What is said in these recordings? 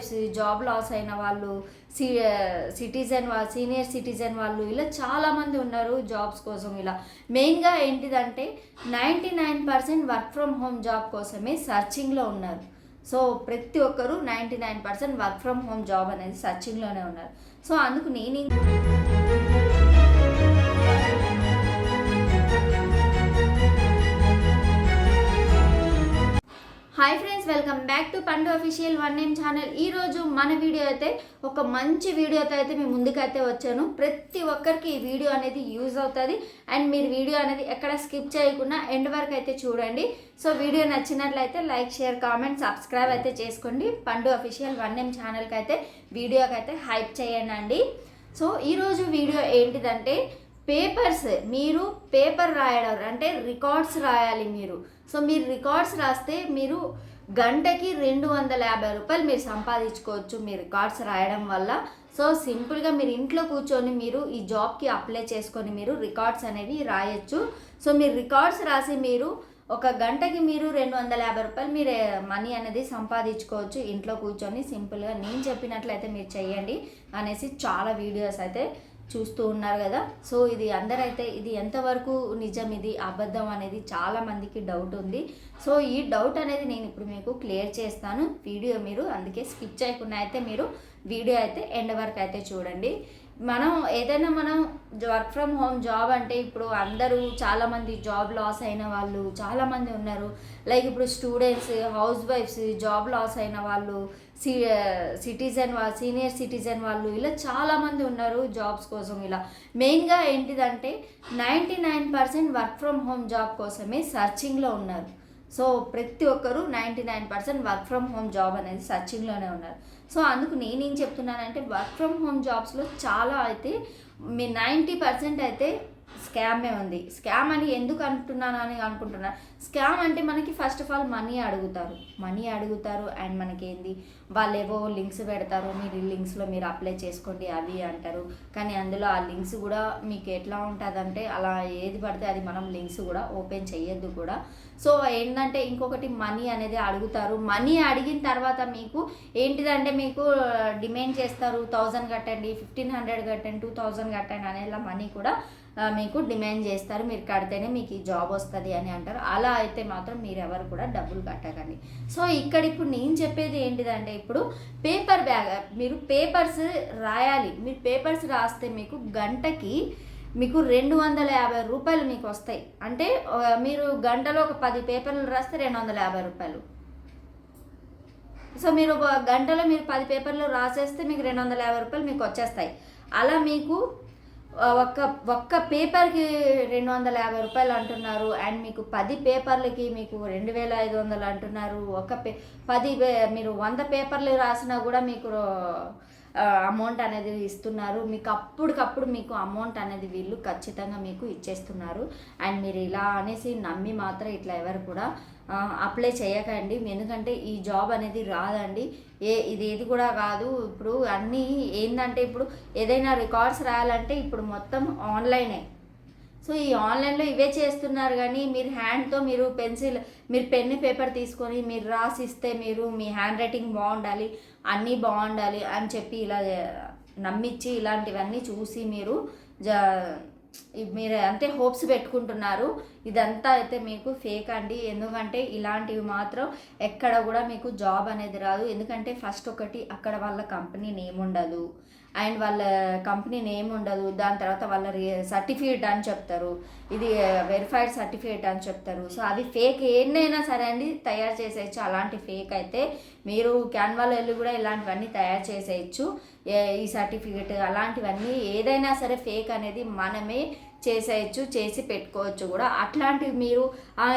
Wives, job loss అయిన వాళ్ళు, senior citizen వాళ్ళు ఇలా చాలామంది ఉన్నారు జాబ్స్ కోసం. ఇలా మెయిన్గా ఏంటిదంటే 99% వర్క్ ఫ్రమ్ హోమ్ జాబ్ కోసమే సర్చింగ్లో ఉన్నారు. సో ప్రతి ఒక్కరు 99% వర్క్ ఫ్రమ్ హోమ్ జాబ్ అనేది సర్చింగ్లోనే ఉన్నారు. సో అందుకు నేను hi friends, welcome back to పండు అఫీషియల్ వన్ నేమ్ ఛానల్. ఈరోజు మన వీడియో అయితే ఒక మంచి వీడియోతో అయితే మేము ముందుకైతే వచ్చాను. ప్రతి ఒక్కరికి ఈ వీడియో అనేది యూజ్ అవుతుంది అండ్ మీరు వీడియో అనేది ఎక్కడ స్కిప్ చేయకుండా ఎండ్ వరకు అయితే చూడండి. సో వీడియో నచ్చినట్లయితే లైక్, షేర్, కామెంట్, సబ్స్క్రైబ్ అయితే చేసుకోండి. పండు అఫీషియల్ వన్ నేమ్ ఛానల్కి అయితే వీడియోకి అయితే హైప్ చేయండి. సో ఈరోజు వీడియో ఏంటిదంటే పేపర్స్, మీరు పేపర్ రాయడం అంటే రికార్డ్స్ రాయాలి మీరు. సో మీరు రికార్డ్స్ రాస్తే మీరు గంటకి 250 రూపాయలు మీరు సంపాదించుకోవచ్చు మీ రికార్డ్స్ రాయడం వల్ల. సో సింపుల్గా మీరు ఇంట్లో కూర్చొని మీరు ఈ జాబ్కి అప్లై చేసుకొని మీరు రికార్డ్స్ అనేవి రాయొచ్చు. సో మీరు రికార్డ్స్ రాసి మీరు ఒక గంటకి మీరు 250 రూపాయలు మీరు మనీ అనేది సంపాదించుకోవచ్చు ఇంట్లో కూర్చొని. సింపుల్గా నేను చెప్పినట్లయితే మీరు చెయ్యండి అనేసి చాలా వీడియోస్ అయితే చూస్తూ ఉన్నారు కదా. సో ఇది అందరైతే ఇది ఎంతవరకు నిజం, ఇది అబద్ధం అనేది చాలామందికి డౌట్ ఉంది. సో ఈ డౌట్ అనేది నేను ఇప్పుడు మీకు క్లియర్ చేస్తాను. వీడియో మీరు అందుకే స్కిప్ చేయకుండా అయితే మీరు వీడియో అయితే ఎండ్ వరకు అయితే చూడండి. మనం వర్క్ ఫ్రమ్ హోమ్ జాబ్ అంటే ఇప్పుడు అందరూ చాలామంది జాబ్ లాస్ అయిన వాళ్ళు చాలామంది ఉన్నారు. లైక్ ఇప్పుడు స్టూడెంట్స్, హౌస్ వైఫ్స్, జాబ్ లాస్ అయిన వాళ్ళు, సీనియర్ సిటిజన్ వాళ్ళు ఇలా చాలామంది ఉన్నారు జాబ్స్ కోసం. ఇలా మెయిన్గా ఏంటిదంటే 99% వర్క్ ఫ్రమ్ హోమ్ జాబ్ కోసమే సర్చింగ్లో ఉన్నారు. సో ప్రతి ఒక్కరు 99% వర్క్ ఫ్రమ్ హోమ్ జాబ్ అనేది సర్చింగ్లోనే ఉన్నారు. సో అందుకు నేనేం చెప్తున్నానంటే వర్క్ ఫ్రమ్ హోమ్ జాబ్స్లో చాలా అయితే 90% అయితే స్కామే ఉంది. స్కామ్ అని ఎందుకు అనుకుంటున్నాను. స్కామ్ అంటే మనకి ఫస్ట్ ఆఫ్ ఆల్ మనీ అడుగుతారు అండ్ మనకేంది వాళ్ళు ఏవో లింక్స్ పెడతారు, మీరు ఈ లింక్స్లో మీరు అప్లై చేసుకోండి అవి అంటారు. కానీ అందులో ఆ లింక్స్ కూడా మీకు ఎట్లా ఉంటుందంటే అలా ఏది పడితే అది మనం లింక్స్ కూడా ఓపెన్ చేయొద్దు కూడా. సో ఏంటంటే ఇంకొకటి మనీ అనేది అడుగుతారు. మనీ అడిగిన తర్వాత మీకు ఏంటిదంటే మీకు డిమాండ్ చేస్తారు 1000 కట్టండి, 1500 కట్టండి, 2000 కట్టండి అనేలా మనీ కూడా మీకు డిమాండ్ చేస్తారు. మీరు కడితేనే మీకు ఈ జాబ్ వస్తుంది అని అంటారు. అలా అయితే మాత్రం మీరు ఎవరు కూడా డబ్బులు కట్టకండి. సో ఇప్పుడు నేను చెప్పేది ఏంటిదంటే ఇప్పుడు పేపర్ బ్యాగ్, మీరు పేపర్స్ రాయాలి. మీరు పేపర్స్ రాస్తే మీకు గంటకి మీకు 250 రూపాయలు మీకు వస్తాయి. అంటే మీరు గంటలో ఒక 10 పేపర్లు రాస్తే 250 రూపాయలు. సో మీరు గంటలో మీరు 10 పేపర్లు రాసేస్తే మీకు 250 రూపాయలు మీకు వచ్చేస్తాయి. అలా మీకు ఒక్క పేపర్కి 250 రూపాయలు అంటున్నారు అండ్ మీకు 10 పేపర్లకి మీకు 2500 అంటున్నారు. మీరు 100 పేపర్లు రాసినా కూడా మీకు అమౌంట్ అనేది ఇస్తున్నారు. మీకు అప్పటికప్పుడు మీకు అమౌంట్ అనేది వీళ్ళు ఖచ్చితంగా మీకు ఇచ్చేస్తున్నారు. అండ్ మీరు ఇలా అనేసి నమ్మి మాత్రం ఇట్లా ఎవరు కూడా అప్లై చేయకండి. ఎందుకంటే ఈ జాబ్ అనేది రాదండి, ఇదేది కూడా కాదు. ఇప్పుడు అన్నీ ఏంటంటే ఇప్పుడు ఏదైనా రికార్డ్స్ రాయాలంటే ఇప్పుడు మొత్తం ఆన్లైనే. సో ఈ ఆన్లైన్లో ఇవే చేస్తున్నారు. కానీ మీరు హ్యాండ్తో మీరు పెన్ను పేపర్ తీసుకొని మీరు రాసిస్తే మీరు మీ హ్యాండ్ రైటింగ్ బాగుండాలి, అన్నీ బాగుండాలి అని చెప్పి ఇలా నమ్మించి ఇలాంటివన్నీ చూసి మీరు అంతే హోప్స్ పెట్టుకుంటున్నారు. ఇదంతా అయితే మీకు ఫేక్ అండి. ఎందుకంటే ఇలాంటివి మాత్రం ఎక్కడ కూడా మీకు జాబ్ అనేది రాదు. ఎందుకంటే ఫస్ట్ ఒకటి అక్కడ వాళ్ళ కంపెనీ నేమ్ ఉండదు అండ్ వాళ్ళ కంపెనీ నేమ్ ఉండదు. దాని తర్వాత వాళ్ళ సర్టిఫికేట్ అని చెప్తారు, ఇది వెరిఫైడ్ సర్టిఫికేట్ అని చెప్తారు. సో అది ఫేక్. ఏదైనా సరే అండి తయారు చేసేయచ్చు. అలాంటి ఫేక్ అయితే మీరు క్యాన్వాలో వెళ్ళి కూడా ఇలాంటివన్నీ తయారు చేసేయచ్చు. ఈ సర్టిఫికేట్ అలాంటివన్నీ ఏదైనా సరే ఫేక్ అనేది మనమే చేసేయచ్చు, చేసి పెట్టుకోవచ్చు కూడా. అట్లాంటివి మీరు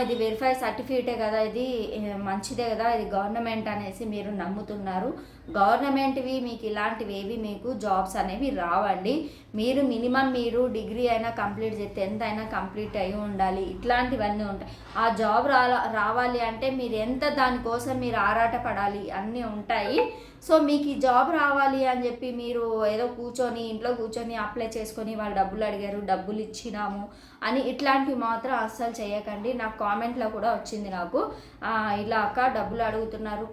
ఇది వెరిఫై సర్టిఫికేటే కదా, ఇది మంచిదే కదా, ఇది గవర్నమెంట్ అనేసి మీరు నమ్ముతున్నారు. గవర్నమెంట్వి మీకు ఇలాంటివి ఏవి మీకు జాబ్స్ అనేవి రావండి. మీరు మినిమం మీరు డిగ్రీ అయినా కంప్లీట్ చేస్తే 10th అయినా కంప్లీట్ అయి ఉండాలి. ఇట్లాంటివన్నీ ఉంటాయి. ఆ జాబ్ రావాలి అంటే మీరు ఎంత దానికోసం మీరు ఆరాట పడాలి అన్నీ ఉంటాయి. సో మీకు ఈ జాబ్ రావాలి అని చెప్పి మీరు ఏదో ఇంట్లో కూర్చొని అప్లై చేసుకొని వాళ్ళు డబ్బులు అడిగారు, డబ్బులు ఇచ్చినాము అని ఇట్లాంటివి మాత్రం అస్సలు చేయకండి. నాకు కామెంట్లో కూడా వచ్చింది నాకు, ఇలా అక్క డబ్బులు అడుగుతున్నారు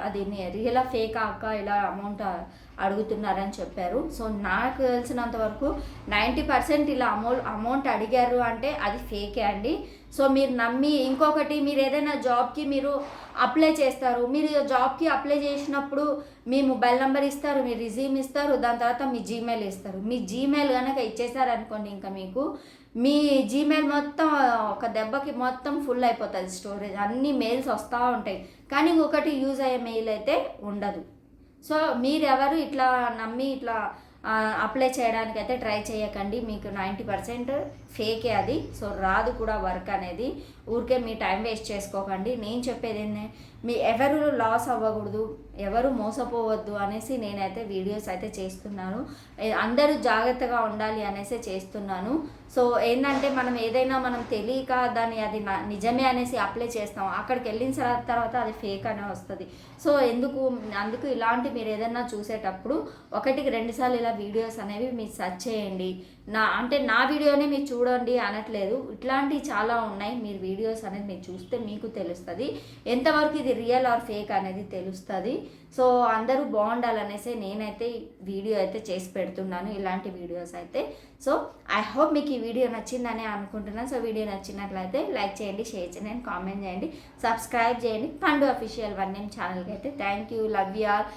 అది రియల్ ఫేక్ అక్క ఇలా అమౌంట్ అడుగుతున్నారని చెప్పారు. సో నాకు తెలిసినంత వరకు 90% ఇలా అమౌంట్ అడిగారు అంటే అది ఫేకే అండి. సో మీరు నమ్మి ఇంకొకటి, మీరు ఏదైనా జాబ్కి మీరు అప్లై చేస్తారు, మీరు జాబ్కి అప్లై చేసినప్పుడు మీ మొబైల్ నెంబర్ ఇస్తారు, మీ రిజ్యూమ్ ఇస్తారు, దాని తర్వాత మీ జీమెయిల్ ఇస్తారు. మీ జీమెయిల్ కనుక ఇచ్చేసారనుకోండి, ఇంకా మీకు మీ జీమెయిల్ మొత్తం ఒక దెబ్బకి మొత్తం ఫుల్ అయిపోతుంది స్టోరేజ్, అన్ని మెయిల్స్ వస్తూ ఉంటాయి, కానీ ఒకటి యూజ్ అయ్యే మెయిల్ అయితే ఉండదు. సో మీరు ఎవరు ఇట్లా నమ్మి ఇట్లా అప్లై చేయడానికి అయితే ట్రై చేయకండి. మీకు 90% ఫేకే అది. సో రాదు కూడా వర్క్ అనేది. ఊరికే మీ టైం వేస్ట్ చేసుకోకండి. నేను చెప్పేది ఏంటంటే ఎవరు లాస్ అవ్వకూడదు, ఎవరు మోసపోవద్దు అనేసి నేనైతే వీడియోస్ అయితే చేస్తున్నాను. అందరూ జాగ్రత్తగా ఉండాలి అనేసి చేస్తున్నాను. సో ఏంటంటే మనం ఏదైనా మనం తెలియక దాన్ని అది నిజమే అనేసి అప్లై చేస్తాం, అక్కడికి వెళ్ళిన తర్వాత అది ఫేక్ అనే వస్తుంది. సో అందుకు ఇలాంటి మీరు ఏదైనా చూసేటప్పుడు 1-2 సార్లు ఇలా వీడియోస్ అనేవి మీరు సెర్చ్ చేయండి. నా వీడియోనే మీరు చూడండి అనట్లేదు, ఇట్లాంటివి చాలా ఉన్నాయి. మీరు వీడియోస్ అనేది మీరు చూస్తే మీకు తెలుస్తుంది ఎంతవరకు ఇది రియల్ ఆర్ ఫేక్ అనేది తెలుస్తుంది. సో అందరూ బాగుండాలనేసి నేనైతే వీడియో అయితే చేసి పెడుతున్నాను, ఇలాంటి వీడియోస్ అయితే. సో ఐ హోప్ మీకు ఈ వీడియో నచ్చిందని అనుకుంటున్నాను. సో వీడియో నచ్చినట్లయితే లైక్ చేయండి, షేర్ చేయండి, కామెంట్ చేయండి, సబ్స్క్రైబ్ చేయండి పండు అఫీషియల్ 1M ఛానల్కి అయితే. Thank you, love you all.